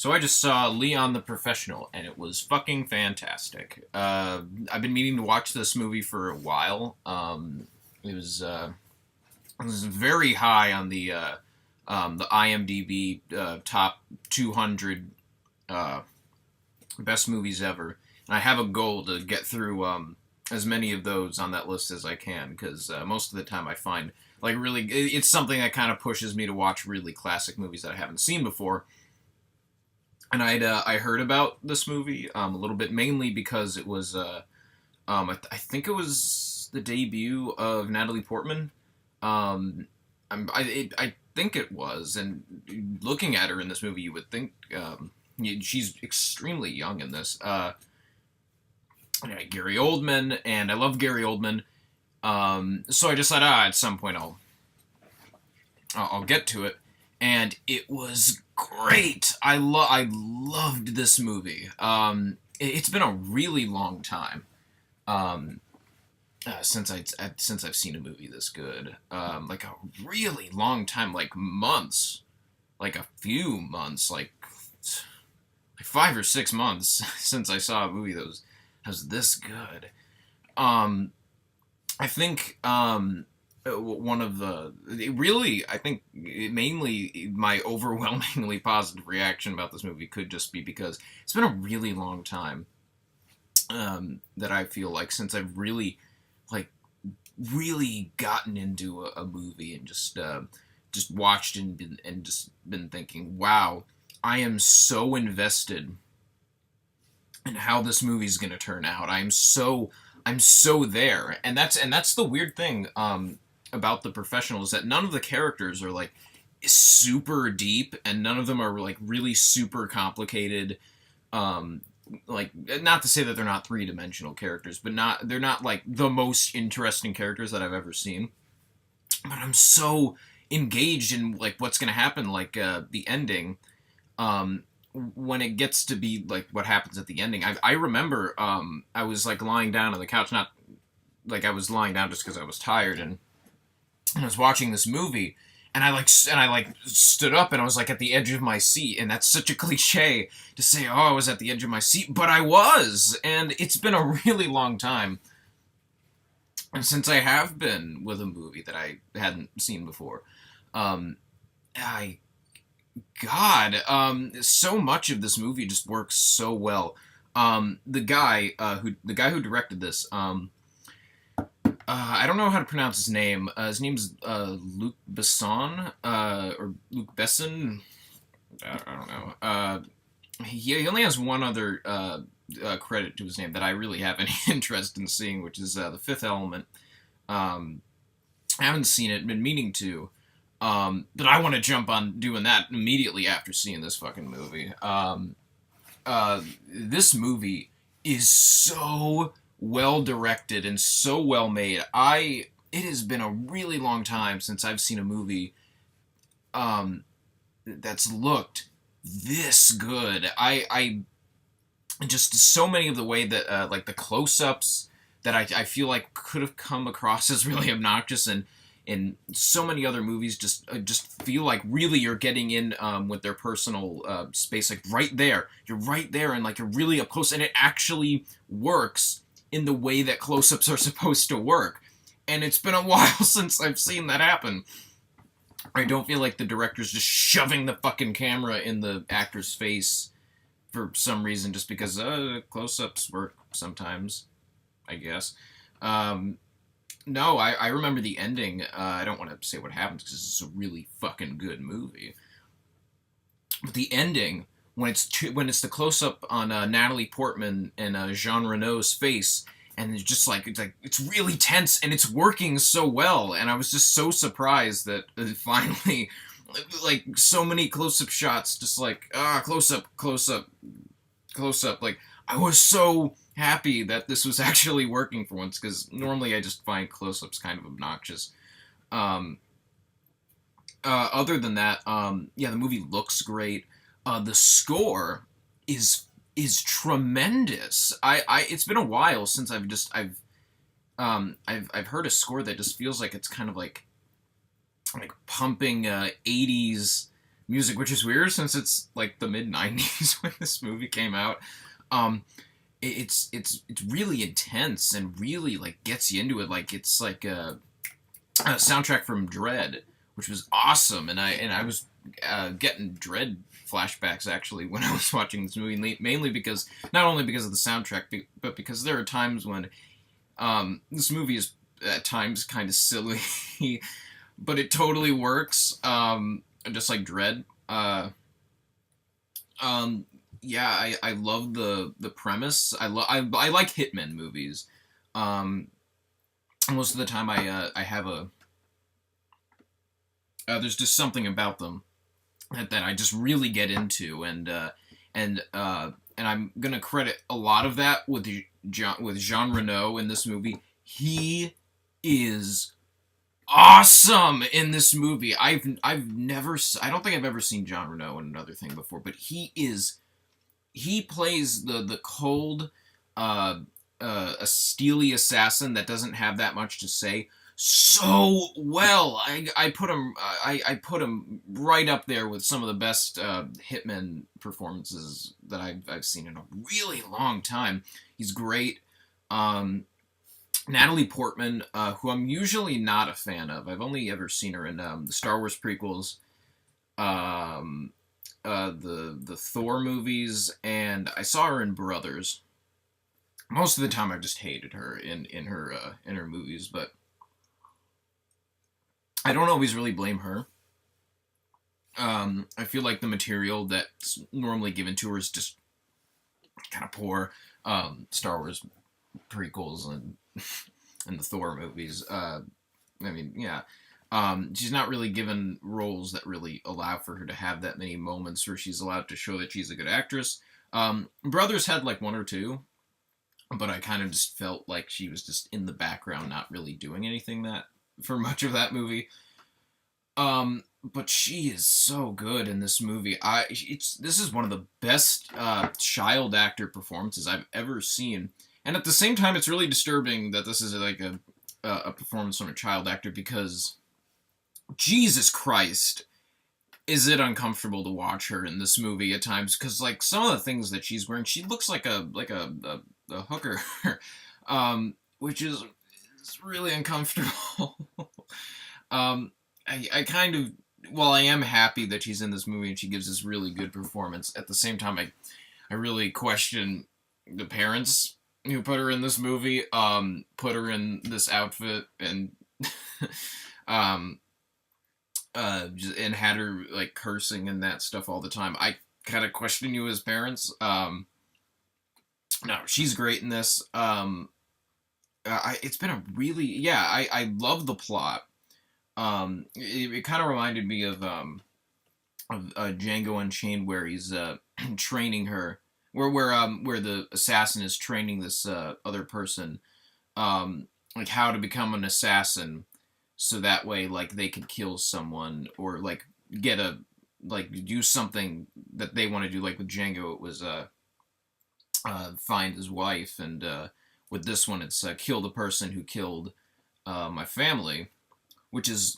So I just saw Leon the Professional, and it was fucking fantastic. I've been meaning to watch this movie for a while. It was very high on the IMDb top 200 uh, best movies ever, and I have a goal to get through as many of those on that list as I can, because most of the time I find like really it's something that kind of pushes me to watch really classic movies that I haven't seen before. And I heard about this movie a little bit, mainly because it was I think it was the debut of Natalie Portman. I think it was, and looking at her in this movie, you would think she's extremely young in this. Yeah, Gary Oldman, and I love Gary Oldman. So I just thought, at some point I'll get to it, and it was great. I loved this movie. It's been a really long time since I've seen a movie this good. Like a really long time, like months, like a few months, like 5 or 6 months since I saw a movie that was this good. I think one of the really I think mainly my overwhelmingly positive reaction about this movie could just be because it's been a really long time that I feel like since I've like really gotten into a movie and just watched and just been thinking, wow, I am so invested in how this movie's gonna turn out. I'm so there, and that's the weird thing about The Professional, is that none of the characters are like super deep, and none of them are like really super complicated. Like, not to say that they're not three-dimensional characters, but they're not like the most interesting characters that I've ever seen. But I'm so engaged in like what's gonna happen, like the ending. When it gets to be like what happens at the ending, I remember I was like lying down on the couch, not like I was lying down just because I was tired, and I was watching this movie, and I stood up, and I was like at the edge of my seat, and that's such a cliche to say, oh, I was at the edge of my seat, but I was, and it's been a really long time since I have been with a movie that I hadn't seen before. Um, I so much of this movie just works so well. The guy who directed this, I don't know how to pronounce his name. His name's Luc Besson, or Luc Besson. I don't know. He only has one other credit to his name that I really have any interest in seeing, which is The Fifth Element. I haven't seen it, been meaning to. But I want to jump on doing that immediately after seeing this fucking movie. This movie is so well directed and so well made. It has been a really long time since I've seen a movie that's looked this good. I just so many of the way that like the close-ups that I feel like could have come across as really obnoxious, and in so many other movies just feel like really you're getting in with their personal space, like right there, you're right there, and like you're really up close, and it actually works in the way that close-ups are supposed to work. And it's been a while since I've seen that happen. I don't feel like the director's just shoving the fucking camera in the actor's face for some reason, just because close-ups work sometimes, I guess. No, I remember the ending. I don't want to say what happens because it's a really fucking good movie. But the ending, when it's the close up on Natalie Portman and Jean Reno's face, and it's really tense, and it's working so well, and I was just so surprised that finally, like so many close up shots, just like close up, close up, close up. Like I was so happy that this was actually working for once, because normally I just find close-ups kind of obnoxious. Other than that, yeah, the movie looks great. The score is tremendous. It's been a while since I've heard a score that just feels like it's kind of like pumping 80s music, which is weird since it's like the mid '90s when this movie came out. Um, it's really intense and really like gets you into it. Like it's like a soundtrack from Dread, which was awesome, and I was getting Dread flashbacks actually when I was watching this movie, mainly because not only because of the soundtrack, but because there are times when this movie is at times kind of silly, but it totally works. Just like Dread. Yeah, I love the premise. I like Hitman movies. Um, Most of the time I have a there's just something about them that I just really get into, and I'm gonna credit a lot of that with Jean Reno in this movie. He is awesome in this movie. I've never I don't think I've ever seen Jean Reno in another thing before, but he plays the cold uh, a steely assassin that doesn't have that much to say so well. I put him right up there with some of the best Hitman performances that I've seen in a really long time. He's great. Natalie Portman, who I'm usually not a fan of. I've only ever seen her in the Star Wars prequels, um, the Thor movies, and I saw her in Brothers. Most of the time, I've just hated her in her movies, but I don't always really blame her. I feel like the material that's normally given to her is just kind of poor. Star Wars prequels and the Thor movies. I mean, yeah. She's not really given roles that really allow for her to have that many moments where she's allowed to show that she's a good actress. Brothers had like one or two, but I kind of just felt like she was just in the background, not really doing anything that for much of that movie. But she is so good in this movie. This is one of the best child actor performances I've ever seen, and at the same time, it's really disturbing that this is like a performance from a child actor because Jesus Christ, is it uncomfortable to watch her in this movie at times? Because like some of the things that she's wearing, she looks like a hooker, which is really uncomfortable. I kind of, while I am happy that she's in this movie and she gives this really good performance, at the same time, I really question the parents who put her in this movie, put her in this outfit, and and had her like cursing and that stuff all the time. I kind of question you as parents. No, she's great in this. It's been a really, yeah. I love the plot. It kind of reminded me of Django Unchained, where he's training her, where the assassin is training this other person, like how to become an assassin, so that way like they could kill someone or like get a like do something that they want to do. Like with Django, it was find his wife, and with this one, it's kill the person who killed my family, which is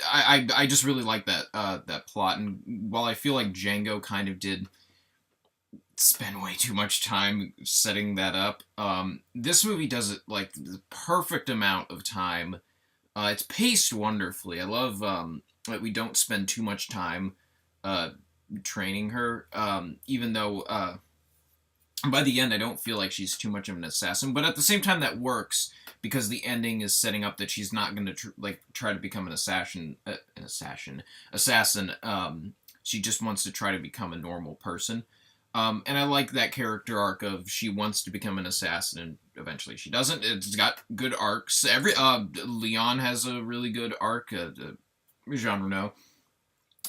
I just really like that plot. And while I feel like Django kind of did spend way too much time setting that up, this movie does it like the perfect amount of time. It's paced wonderfully. I love that we don't spend too much time training her, even though by the end I don't feel like she's too much of an assassin. But at the same time, that works because the ending is setting up that she's not going to try to become an assassin. She just wants to try to become a normal person. And I like that character arc of she wants to become an assassin and eventually she doesn't. It's got good arcs. Léon has a really good arc. Jean Reno.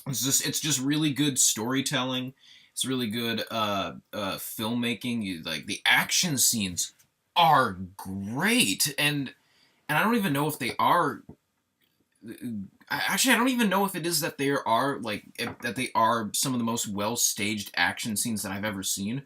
It's just really good storytelling. It's really good filmmaking. Like the action scenes are great, and I don't even know if they are. Actually, I don't even know if it is that they are that they are some of the most well staged action scenes that I've ever seen.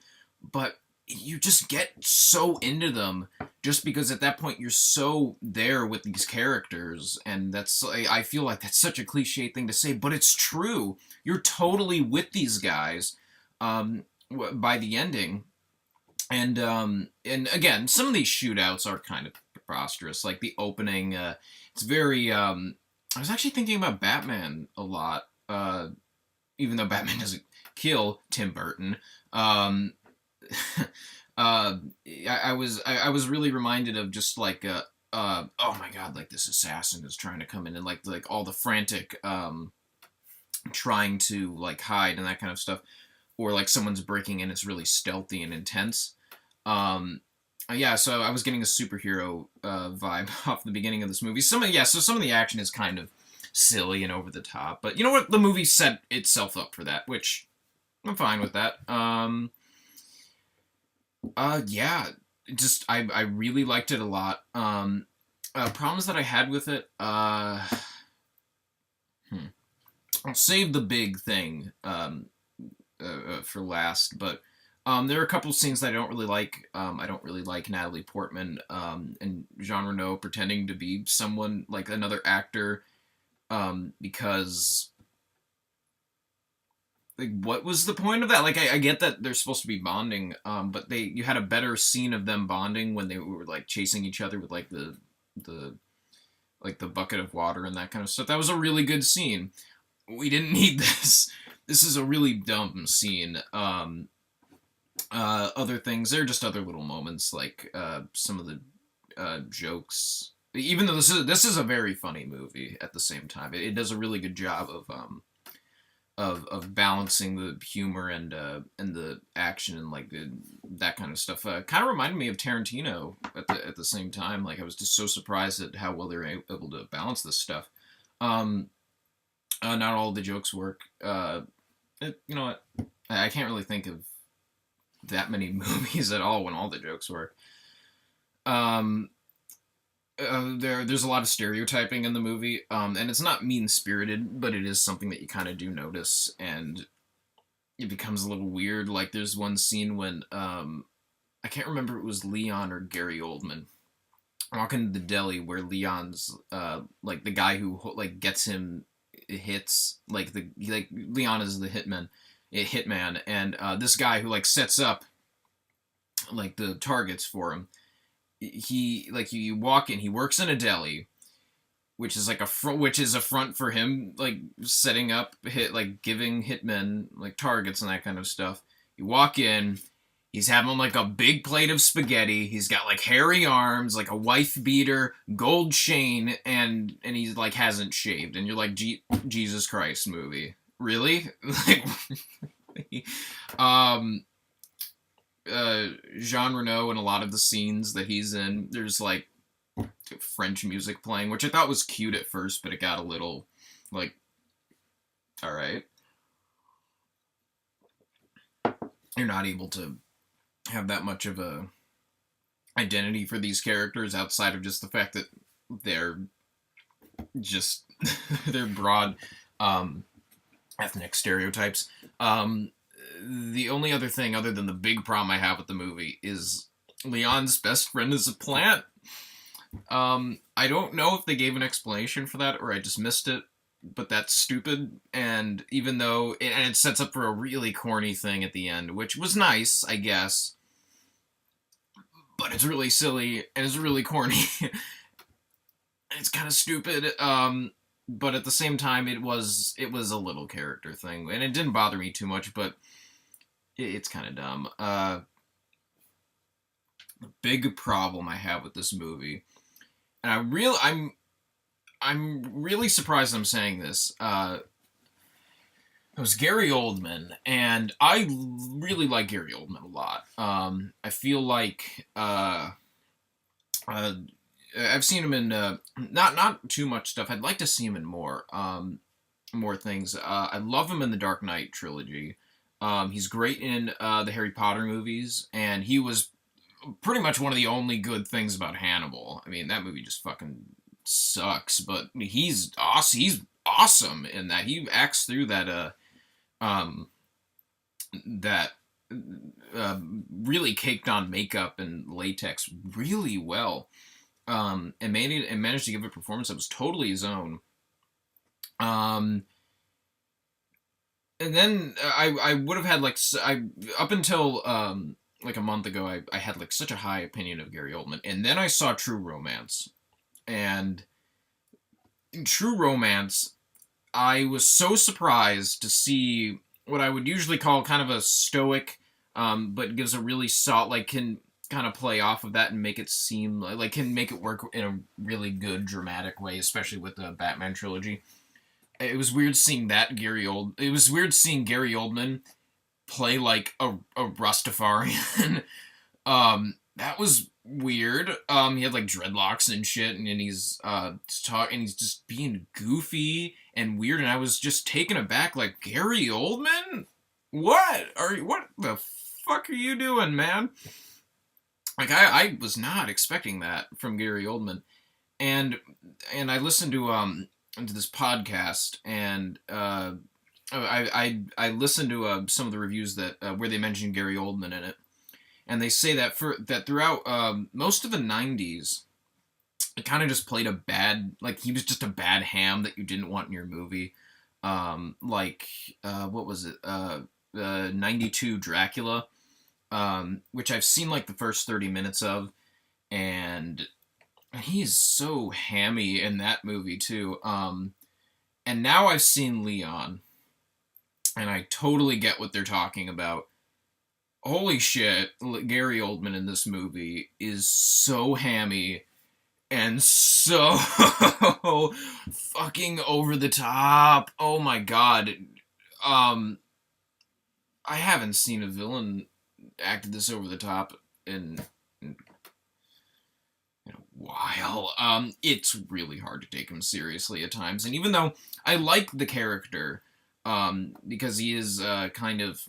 But you just get so into them just because at that point you're so there with these characters, and that's, I feel like that's such a cliche thing to say, but it's true. You're totally with these guys by the ending, and again, some of these shootouts are kind of preposterous, like the opening. It's very. I was actually thinking about Batman a lot, even though Batman doesn't kill Tim Burton. Um, I was really reminded of just like oh my god, like this assassin is trying to come in, and like all the frantic trying to like hide and that kind of stuff, or like someone's breaking in, it's really stealthy and intense. um yeah, so I was getting a superhero vibe off the beginning of this movie. So some of the action is kind of silly and over the top, but you know what, the movie set itself up for that, which I'm fine with that. Yeah, just I really liked it a lot. Problems that I had with it. Hmm. I'll save the big thing for last, but there are a couple of scenes that I don't really like. I don't really like Natalie Portman and Jean Reno pretending to be someone like another actor, because like what was the point of that? Like I get that they're supposed to be bonding, but you had a better scene of them bonding when they were like chasing each other with like the like the bucket of water and that kind of stuff. That was a really good scene. We didn't need this. This is a really dumb scene. Other things, they're just other little moments, like some of the jokes. Even though this is a very funny movie, at the same time, it does a really good job of balancing the humor and the action and like that kind of stuff. Kind of reminded me of Tarantino at the same time. Like I was just so surprised at how well they were able to balance this stuff. Not all of the jokes work. You know what? I can't really think of that many movies at all when all the jokes work. There's a lot of stereotyping in the movie, and it's not mean spirited, but it is something that you kind of do notice, and it becomes a little weird. Like there's one scene when I can't remember if it was Leon or Gary Oldman walking to the deli where Leon's like the guy who like gets him hits, like Leon is the hitman, and this guy who like sets up like the targets for him. He like you walk in, he works in a deli, which is like which is a front for him like setting up like giving hitmen like targets and that kind of stuff. You walk in, he's having like a big plate of spaghetti, he's got like hairy arms, like a wife beater, gold chain, and he's like hasn't shaved, and you're like, Jesus Christ, movie, really? Like Jean Reno in a lot of the scenes that he's in, there's like French music playing, which I thought was cute at first, but it got a little like, all right, you're not able to have that much of a identity for these characters outside of just the fact that they're just they're broad ethnic stereotypes. The only other thing, other than the big problem I have with the movie, is Leon's best friend is a plant. I don't know if they gave an explanation for that or I just missed it, but that's stupid. And even though it sets up for a really corny thing at the end, which was nice, I guess, but it's really silly and it's really corny. It's kind of stupid. But at the same time, it was a little character thing, and it didn't bother me too much, but it's kind of dumb. The big problem I have with this movie, and I'm really surprised I'm saying this. It was Gary Oldman, and I really like Gary Oldman a lot. I feel like I've seen him in not too much stuff. I'd like to see him in more things. I love him in the Dark Knight trilogy. He's great in the Harry Potter movies, and he was pretty much one of the only good things about Hannibal. I mean, that movie just fucking sucks, but he's awesome. He's awesome in that. He acts through that uh, really caked on makeup and latex really well, and managed to give a performance that was totally his own. Um, and then I would have had like I up until like a month ago I had like such a high opinion of Gary Oldman, and then I saw True Romance, and in True Romance I was so surprised to see what I would usually call kind of a stoic, but gives a really solid, like can kind of play off of that and make it seem like can make it work in a really good dramatic way, especially with the Batman trilogy. It was weird seeing that It was weird seeing Gary Oldman play like a Rastafarian. That was weird. He had like dreadlocks and shit, and then he's just being goofy and weird, and I was just taken aback. Like Gary Oldman, what the fuck are you doing, man? Like I was not expecting that from Gary Oldman, and I listened to this podcast, and I listened to some of the reviews that where they mentioned Gary Oldman in it, and they say that throughout most of the '90s, it kind of just played a bad, like he was just a bad ham that you didn't want in your movie. What was it? '92 Dracula, which I've seen like the first 30 minutes of, and he is so hammy in that movie too. And now I've seen Leon, and I totally get what they're talking about. Holy shit, Gary Oldman in this movie is so hammy and so fucking over the top. Oh my god. Um, I haven't seen a villain acted this over the top in a while. It's really hard to take him seriously at times, and even though I like the character, because he is kind of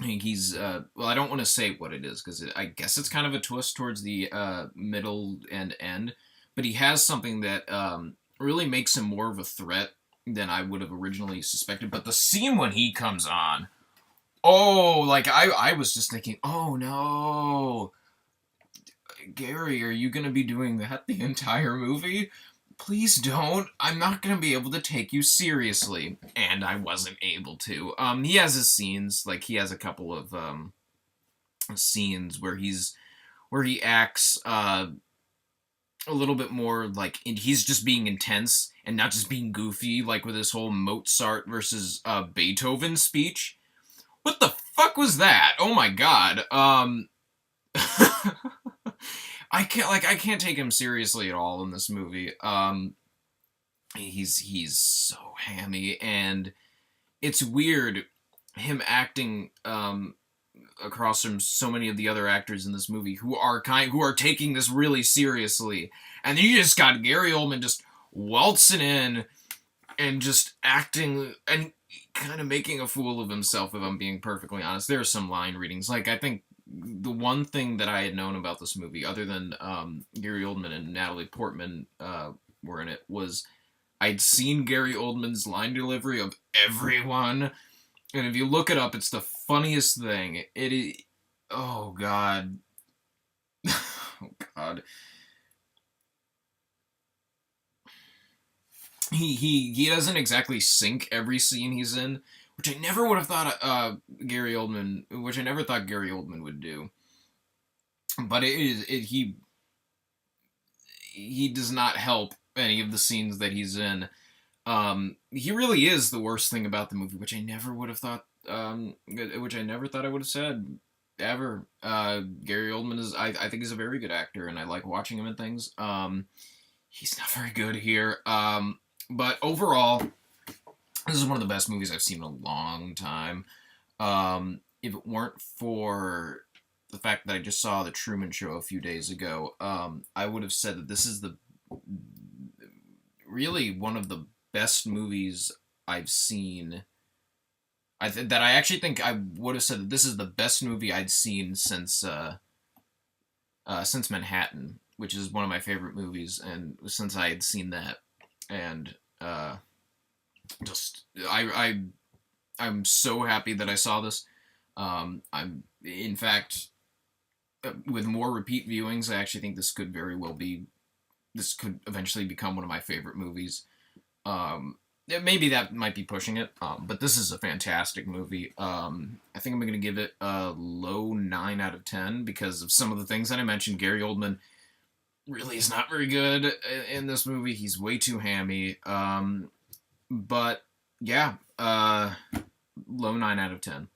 he's well, I don't want to say what it is because I guess it's kind of a twist towards the middle and end, but he has something that really makes him more of a threat than I would have originally suspected. But the scene when he comes on, oh, like I was just thinking, oh no, Gary, are you gonna be doing that the entire movie? Please don't. I'm not gonna be able to take you seriously. And I wasn't able to. He has his scenes, like he has a couple of scenes where he acts a little bit more like he's just being intense and not just being goofy, like with his whole Mozart versus Beethoven speech. What the fuck was that? Oh my god. I can't take him seriously at all in this movie. He's so hammy, and it's weird him acting across from so many of the other actors in this movie who are taking this really seriously, and then you just got Gary Oldman just waltzing in and just acting and kind of making a fool of himself. If I'm being perfectly honest, there are some line readings. Like I think the one thing that I had known about this movie, other than Gary Oldman and Natalie Portman were in it, was I'd seen Gary Oldman's line delivery of everyone, and if you look it up, it's the funniest thing. It is. Oh god. Oh god. He doesn't exactly sync every scene he's in, which I never would have thought Gary Oldman, which I never thought Gary Oldman would do. But he does not help any of the scenes that he's in. He really is the worst thing about the movie, which I never would have thought. Which I never thought I would have said ever. Gary Oldman is, I think, he's a very good actor, and I like watching him in things. He's not very good here. But overall, this is one of the best movies I've seen in a long time. If it weren't for the fact that I just saw The Truman Show a few days ago, I would have said that this is really one of the best movies I've seen. I actually think I would have said that this is the best movie I'd seen since Manhattan, which is one of my favorite movies, and since I had seen that, and I'm so happy that I saw this. I'm, in fact, with more repeat viewings, I actually think this could very well be. This could eventually become one of my favorite movies. Maybe that might be pushing it, but this is a fantastic movie. I think I'm going to give it a low 9 out of 10 because of some of the things that I mentioned. Gary Oldman really is not very good in this movie. He's way too hammy. But yeah, low 9 out of 10.